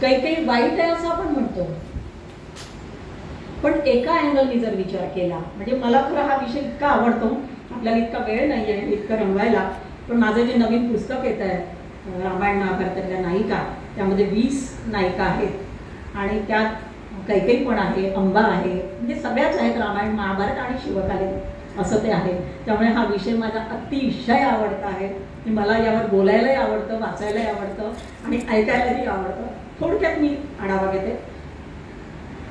काही काही वाईट आहे असं आपण म्हणतो, पण एका अँगलनी जर विचार केला, म्हणजे मला खरं हा विषय इतका आवडतो, आपल्याला इतका वेळ नाही आहे इतकं रंगवायला, पण माझं जे नवीन पुस्तक येत आहे रामायण महाभारतातल्या नायिका, त्यामध्ये 20 नायिका आहेत आणि त्यात कैकेयी पण आहे, अंबा आहे, म्हणजे सगळ्याच आहेत रामायण महाभारत आणि शिवकालीन असं ते आहे. त्यामुळे हा विषय माझा अतिशय आवडता आहे की मला यावर बोलायलाही आवडतं, वाचायलाही आवडतं आणि ऐकायलाही आवडतं. थोडक्यात मी आढावा घेते.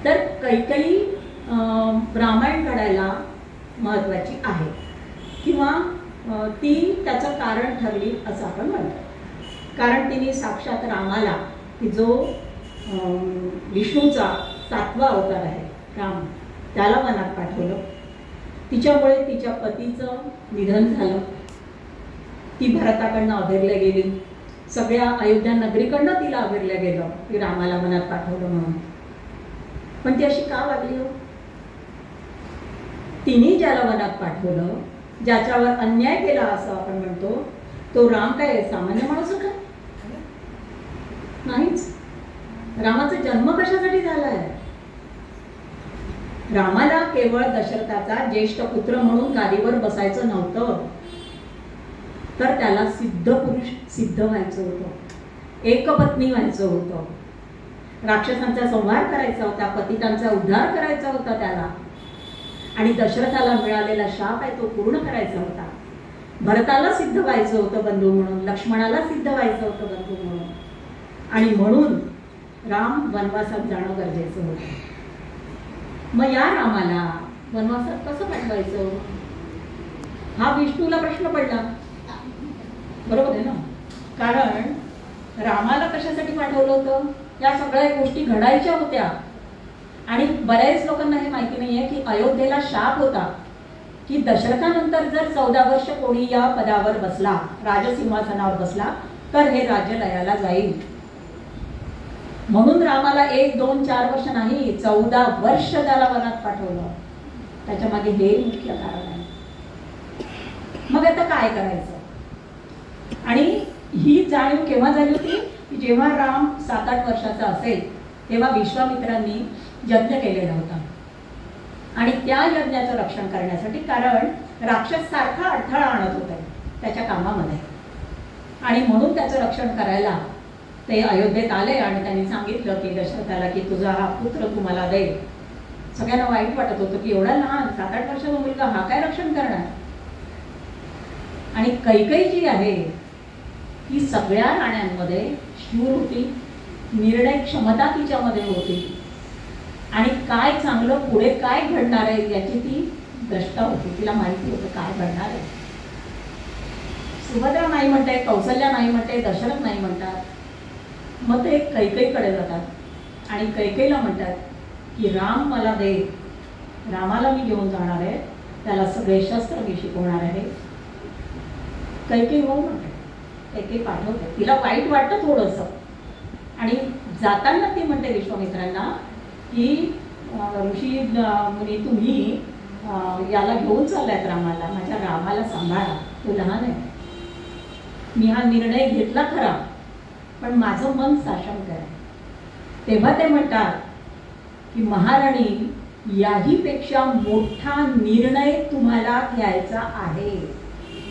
तर कैकेयी रामायण घडायला महत्त्वाची आहे किंवा ती त्याचं कारण ठरली असं आपण म्हणतो. कारण तिने साक्षात रामाला, की जो विष्णूचा 7वा अवतार आहे राम, त्याला वनात पाठवलं. तिच्यामुळे तिच्या पतीचं निधन झालं, ती भरताकडनं अभेरल्या गेली, सगळ्या अयोध्या नगरीकडनं तिला अभेरल्या गेलं की रामाला वनात पाठवलं म्हणून. पण ती अशी का वागली हो? तिने ज्याला वनात पाठवलं, ज्याच्यावर अन्याय केला असं आपण म्हणतो, तो राम काय सामान्य माणूस का? नाहीच. रामाचा जन्म कशासाठी झालाय? रामाला केवळ दशरथाचा ज्येष्ठ पुत्र म्हणून गादीवर बसायचं नव्हतं, तर त्याला सिद्ध पुरुष सिद्ध व्हायचं होतं, एकपत्नी व्हायचं होतं, राक्षसांचा संहार करायचा होता, पतितांचा उद्धार करायचा होता त्याला, आणि दशरथाला मिळालेला शाप आहे तो पूर्ण करायचा होता. भरताला सिद्ध व्हायचं होतं बंधू म्हणून, लक्ष्मणाला सिद्ध व्हायचं होतं बंधू म्हणून, आणि म्हणून राम वनवासात जाणं गरजेचं होतं. मग या रामाला वनवासात कसं पाठवायचं हा विष्णूला प्रश्न पडला. बरोबर आहे ना? कारण रामाला कशासाठी पाठवलं होतं? या सगळ्या गोष्टी घडायच्या होत्या आणि बऱ्याच लोकांना हे माहिती नाहीये की अयोध्येला शाप होता की दशरथानंतर जर 14 वर्ष कोणी या पदावर बसला, राजसिंहासनावर बसला, तर हे राज्य लयाला जाईल. म्हणून रामाला 1, 2, 4 वर्ष नाही, 14 वर्ष त्याला वनात पाठवलं. त्याच्या मागे हे मुख्य कारण आहे. मग आता काय करायचं? आणि ही जाणीव केव्हा झाली होती की जेव्हा राम 7-8 वर्षाचा असेल तेव्हा विश्वामित्रांनी यज्ञ केलेला होता आणि त्या यज्ञाचं रक्षण करण्यासाठी, कारण राक्षस सारखा अडथळा आणत होते त्याच्या कामामध्ये, आणि म्हणून त्याचं रक्षण करायला ते अयोध्येत आले आणि त्यांनी सांगितलं की दशरथाला की तुझा हा पुत्र तुम्हाला दे. सगळ्यांना वाईट वाटत होतं की एवढा लहान 7-8 वर्षाचा मुलगा हा काय रक्षण करणार. आणि कैकेयी जी आहे ती सगळ्या राण्यांमध्ये शूर होती, निर्णय क्षमता तिच्यामध्ये होती आणि काय चांगलं पुढे काय घडणार आहे याची ती द्रष्टा होती. तिला माहिती होतं काय घडणार आहे. सुभद्रा नाही म्हणते, कौसल्या नाही म्हणते, दशरथ नाही म्हणतात. मग ते कैकेयीकडे जातात आणि कैकेयीला म्हणतात की राम मला दे, रामाला मी घेऊन जाणार आहे, त्याला सगळे शस्त्र मी शिकवणार आहे. कैकेयी हो म्हणते, कैकेयी पाठवते. तिला वाईट वाटतं थोडंसं आणि जाताना ती म्हणते विश्वामित्रांना की ऋषी मुनी तुम्ही याला घेऊन चाललायत रामाला, माझ्या रामाला सांभाळा, तो लहान आहे. मी हा निर्णय घेतला खरा पण माझं मन साशंक आहे. तेव्हा ते म्हणतात की महाराणी याही पेक्षा मोठा निर्णय तुम्हाला घ्यायचा आहे,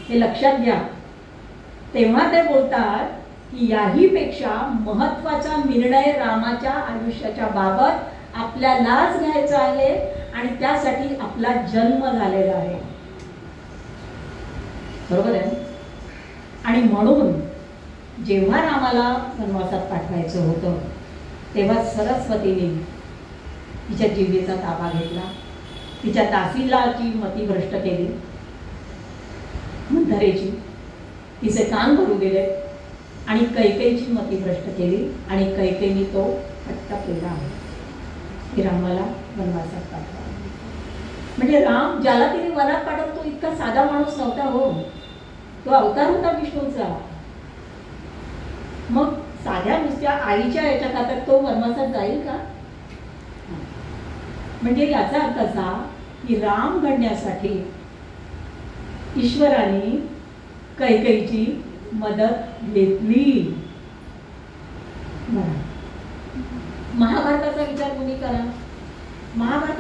हे लक्षात घ्या. तेव्हा ते बोलतात की याही पेक्षा महत्वाचा निर्णय रामाच्या आयुष्याच्या बाबत आपल्यालाच घ्यायचा आहे आणि त्यासाठी आपला जन्म झालेला आहे. बरोबर आहे. आणि म्हणून जेव्हा रामाला वनवासात पाठवायचं होतं तेव्हा सरस्वतीने तिच्या जिभेचा ताबा घेतला, तिच्या दासीला जी मती भ्रष्ट केली, मंथरेची, तिचे कान भरू दिले आणि कैकेयीची मती भ्रष्ट केली आणि कैकेयीने तो हट्ट केला की रामाला वनवासात पाठवा. म्हणजे राम ज्याला तिने वनात पाठवलं तो इतका साधा माणूस नव्हता हो, तो अवतार होता विष्णूचा. मग साध्या नुसत्या आईच्या याच्या खातर तो वनवासात जाईल का? म्हणजे याचा अर्थ असा की राम घडण्यासाठी ईश्वराने कैकेयीची मदत घेतली. महाभारताचा विचार तुम्ही करा. महाभारत